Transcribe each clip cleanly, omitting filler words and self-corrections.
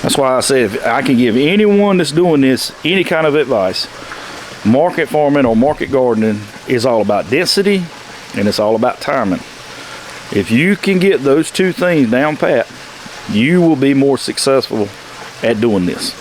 That's why I say if I can give anyone that's doing this any kind of advice, market farming or market gardening is all about density and it's all about timing. If you can get those two things down pat, you will be more successful at doing this.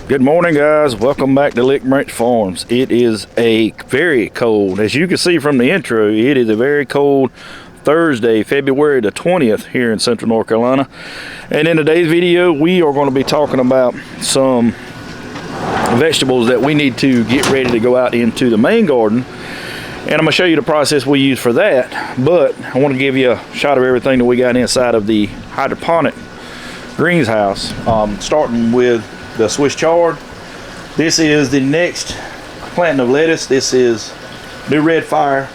Good morning, guys. Welcome back to Lick Branch Farms. It is a very cold, as you can see from the intro, it is a very cold Thursday, February the 20th here in Central North Carolina. And in today's video, we are going to be talking about some vegetables that we need to get ready to go out into the main garden. And I'm going to show you the process we use for that. But I want to give you a shot of everything that we got inside of the hydroponic greenhouse, starting with the Swiss chard. This is the next planting of lettuce. This is new red fire,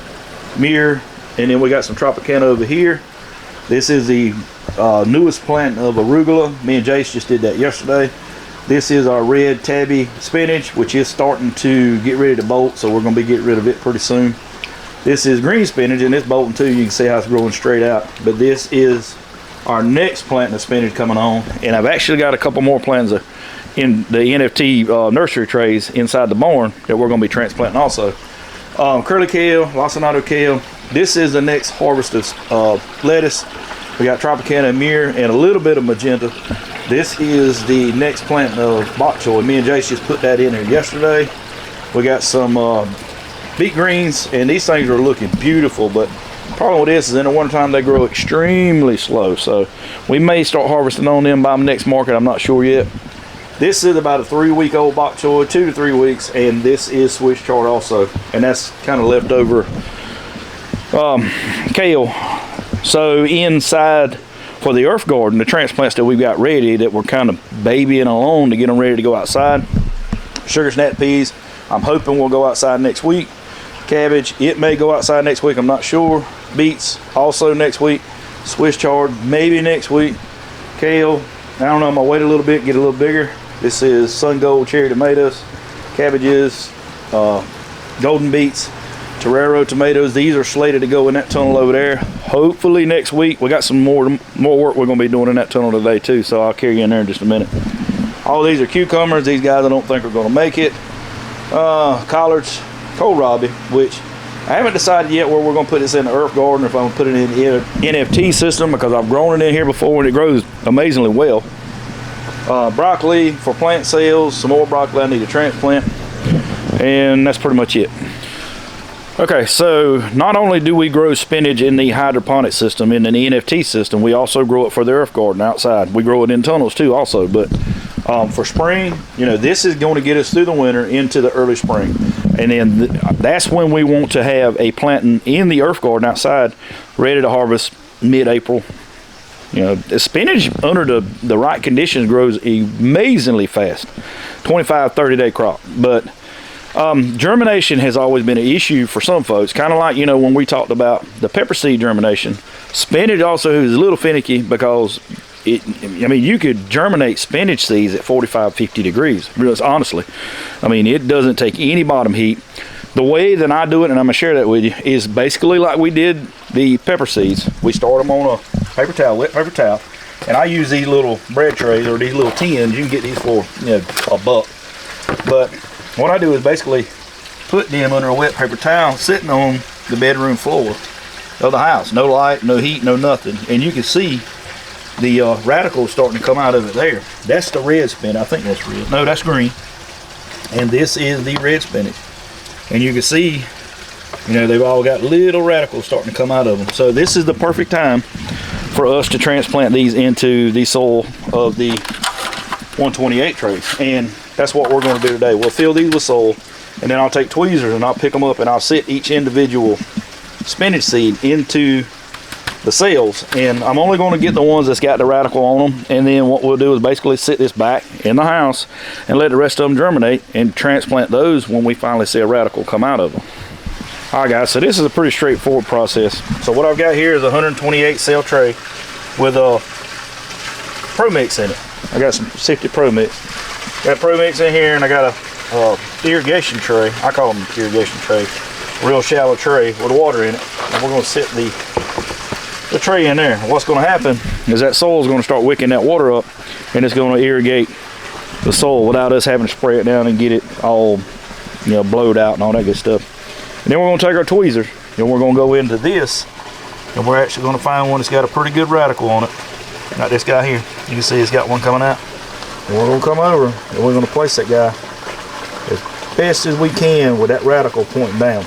myrrh, and then we got some Tropicana over here. This is the newest plant of arugula. Me and Jace just did that yesterday. This is our red tabby spinach, which is starting to get ready to bolt, so we're going to be getting rid of it pretty soon. This is green spinach, and it's bolting too. You can see how it's growing straight out. But this is our next planting of spinach coming on, and I've actually got a couple more plants in the NFT nursery trays inside the barn that we're going to be transplanting also. Curly kale, lacinato kale. This is the next harvest of lettuce. We got Tropicana and myrrh and a little bit of magenta. This is the next plant of bok choy. Me and Jace just put that in here yesterday. We got some beet greens, and these things are looking beautiful, but the problem with this is in the wintertime they grow extremely slow, so we may start harvesting on them by the next market. I'm not sure yet. This is about a 3-week-old bok choy, 2 to 3 weeks, and this is Swiss chard also, and that's kind of leftover kale. So inside for the earth garden, the transplants that we've got ready that we're kind of babying along to get them ready to go outside. Sugar snap peas, I'm hoping we'll go outside next week. Cabbage, it may go outside next week, I'm not sure. Beets, also next week. Swiss chard, maybe next week. Kale, I don't know, I'm gonna wait a little bit, get a little bigger. This is Sun Gold cherry tomatoes, cabbages, golden beets, Torero tomatoes. These are slated to go in that tunnel over there. Hopefully next week. We got some more work we're going to be doing in that tunnel today too, so I'll carry you in there in just a minute. All these are cucumbers. These guys I don't think are going to make it. Collards, kohlrabi, which I haven't decided yet where we're going to put this in the earth garden, or if I'm going to put it in the NFT system, because I've grown it in here before and it grows amazingly well. Broccoli for plant sales, some more broccoli I need to transplant, and that's pretty much it. Okay, so not only do we grow spinach in the hydroponic system, in the NFT system, we also grow it for the earth garden outside. We grow it in tunnels too also, but for spring, you know, this is going to get us through the winter into the early spring, and then that's when we want to have a planting in the earth garden outside ready to harvest mid-April. You know, the spinach under the right conditions grows amazingly fast, 25-30 day crop. But germination has always been an issue for some folks, kind of like, you know, when we talked about the pepper seed germination. Spinach also is a little finicky because I mean, you could germinate spinach seeds at 45-50 degrees, honestly. I mean, it doesn't take any bottom heat. The way that I do it, and I'm gonna share that with you, is basically like we did the pepper seeds. We start them on a paper towel, wet paper towel, and I use these little bread trays or these little tins. You can get these for, you know, $1. But what I do is basically put them under a wet paper towel sitting on the bedroom floor of the house. No light, no heat, no nothing. And you can see the radicals starting to come out of it there. That's the red spinach. I think that's red. No, that's green. And this is the red spinach. And you can see, you know, they've all got little radicals starting to come out of them. So this is the perfect time for us to transplant these into the soil of the 128 trays. And that's what we're going to do today. We'll fill these with soil, and then I'll take tweezers and I'll pick them up and I'll sit each individual spinach seed into the cells, and I'm only going to get the ones that's got the radical on them, and then what we'll do is basically sit this back in the house and let the rest of them germinate and transplant those when we finally see a radical come out of them. All right guys, so this is a pretty straightforward process. So what I've got here is a 128 cell tray with a Pro Mix in it. I got some sifted Pro Mix. Got Pro Mix in here, and I got a irrigation tray. I call them irrigation tray. Real shallow tray with water in it. And we're going to sit the tray in there. What's going to happen is that soil is going to start wicking that water up, and it's going to irrigate the soil without us having to spray it down and get it all, you know, blowed out and all that good stuff. And then we're going to take our tweezers and we're going to go into this, and we're actually going to find one that's got a pretty good radical on it. Like this guy here. You can see it's got one coming out. And we're going to come over and we're going to place that guy as best as we can with that radical pointing down.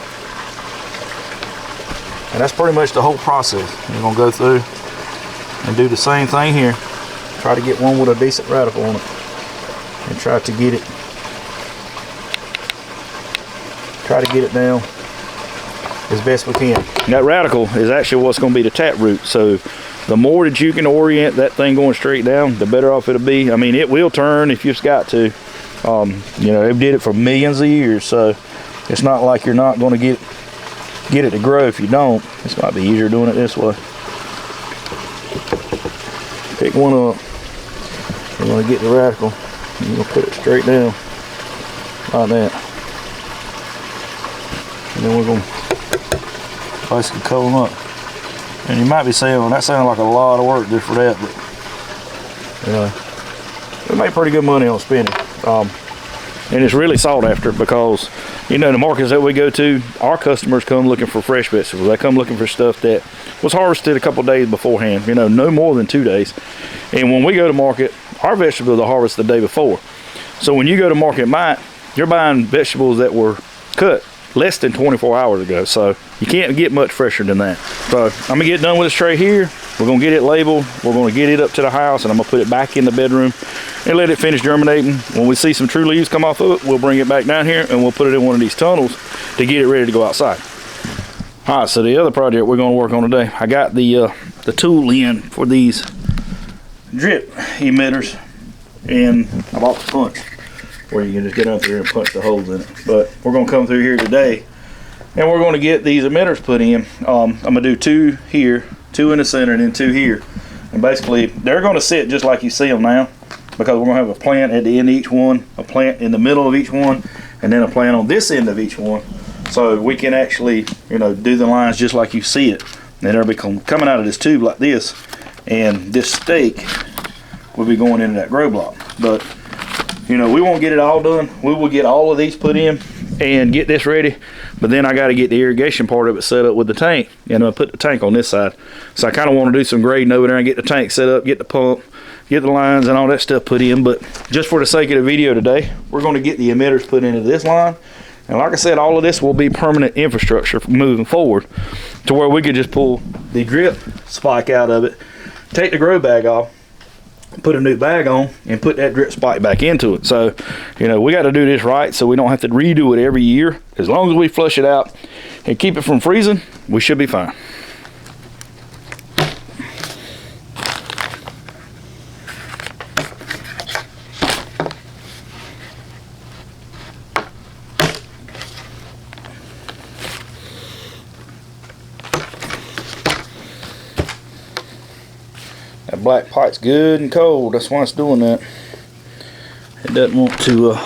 And that's pretty much the whole process. We're going to go through and do the same thing here. Try to get one with a decent radical on it, and try to get it down as best we can. And that radical is actually what's going to be the tap root. So the more that you can orient that thing going straight down, the better off it'll be. I mean, it will turn if you've got to. You know, they've did it for millions of years, so it's not like you're not going to get it to grow if you don't. It's might be easier doing it this way. Pick one up. You're going to get the radical. You're going to put it straight down like that. And then we're going to basically cover them up. And you might be saying, well, that sounds like a lot of work just for that, but you know, we make pretty good money on spinach. And it's really sought after because, you know, the markets that we go to, our customers come looking for fresh vegetables. They come looking for stuff that was harvested a couple days beforehand, you know, no more than 2 days. And when we go to market, our vegetables are harvested the day before. So when you go to market, you're buying vegetables that were cut less than 24 hours ago, so you can't get much fresher than that. So I'm gonna get done with this tray here. We're gonna get it labeled. We're gonna get it up to the house, and I'm gonna put it back in the bedroom and let it finish germinating. When we see some true leaves come off of it, we'll bring it back down here and we'll put it in one of these tunnels to get it ready to go outside. All right, so the other project we're gonna work on today, I got the tool in for these drip emitters, and I bought the punch where you can just get up there and punch the holes in it. But we're going to come through here today and we're going to get these emitters put in. I'm going to do 2 here, 2 in the center, and then 2 here. And basically they're going to sit just like you see them now, because we're going to have a plant at the end of each one, a plant in the middle of each one, and then a plant on this end of each one. So we can actually, you know, do the lines just like you see it. And they'll be coming out of this tube like this, and this stake will be going into that grow block. But you know, we won't get it all done. We will get all of these put in and get this ready, but then I got to get the irrigation part of it set up with the tank, and I'll put the tank on this side. So I kind of want to do some grading over there and get the tank set up, get the pump, get the lines and all that stuff put in. But just for the sake of the video today, we're going to get the emitters put into this line. And like I said, all of this will be permanent infrastructure moving forward, to where we could just pull the drip spike out of it, take the grow bag off, put a new bag on, and put that drip spike back into it. So, you know, we got to do this right so we don't have to redo it every year. As long as we flush it out and keep it from freezing, we should be fine. That black pipe's good and cold. That's why it's doing that. It doesn't want to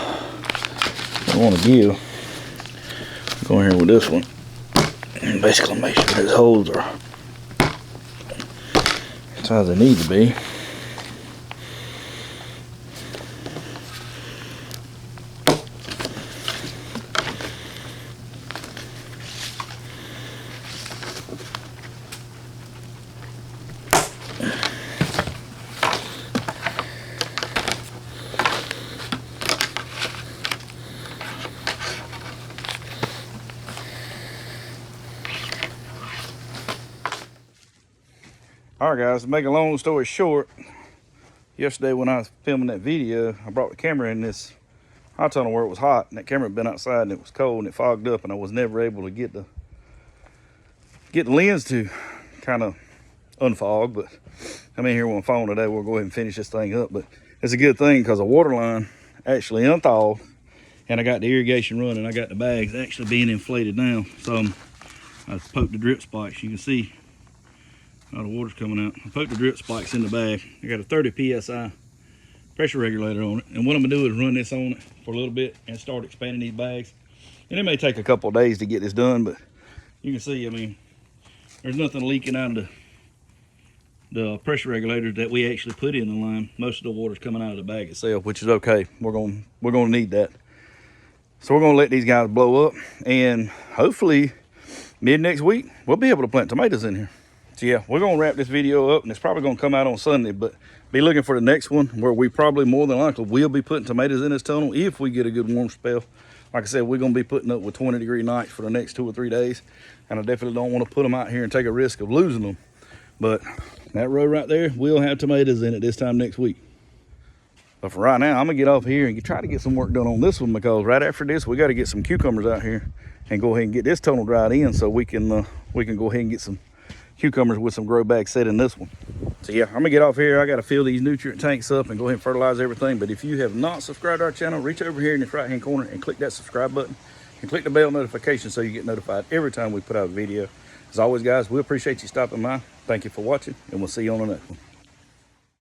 give. Go in here with this one and basically make sure those holes are as high as they need to be. All right guys, to make a long story short, yesterday when I was filming that video, I brought the camera in this hot tunnel where it was hot, and that camera had been outside and it was cold and it fogged up, and I was never able to get the lens to kind of unfog. But I'm in here with my phone today. We'll go ahead and finish this thing up. But it's a good thing because the water line actually unthawed, and I got the irrigation running. I got the bags actually being inflated now. So I poked the drip spikes. You can see all the water's coming out. I poked the drip spikes in the bag. I got a 30 psi pressure regulator on it, and what I'm gonna do is run this on it for a little bit and start expanding these bags. And it may take a couple of days to get this done, but you can see, I mean, there's nothing leaking out of the pressure regulator that we actually put in the line. Most of the water's coming out of the bag itself, which is okay. We're gonna need that. So we're gonna let these guys blow up, and hopefully mid next week we'll be able to plant tomatoes in here. So yeah, we're gonna wrap this video up, and it's probably gonna come out on Sunday, but be looking for the next one where we probably more than likely will be putting tomatoes in this tunnel if we get a good warm spell. Like I said, we're gonna be putting up with 20-degree nights for the next 2 or 3 days, and I definitely don't want to put them out here and take a risk of losing them. But that row right there will have tomatoes in it this time next week. But for right now, I'm gonna get off here and try to get some work done on this one, because right after this we got to get some cucumbers out here and go ahead and get this tunnel dried in, so we can go ahead and get some cucumbers with some grow bags set in this one. So yeah, I'm gonna get off here. I gotta fill these nutrient tanks up and go ahead and fertilize everything. But if you have not subscribed to our channel, reach over here in this right hand corner and click that subscribe button and click the bell notification so you get notified every time we put out a video. As always, guys, we appreciate you stopping by. Thank you for watching, and we'll see you on the next one.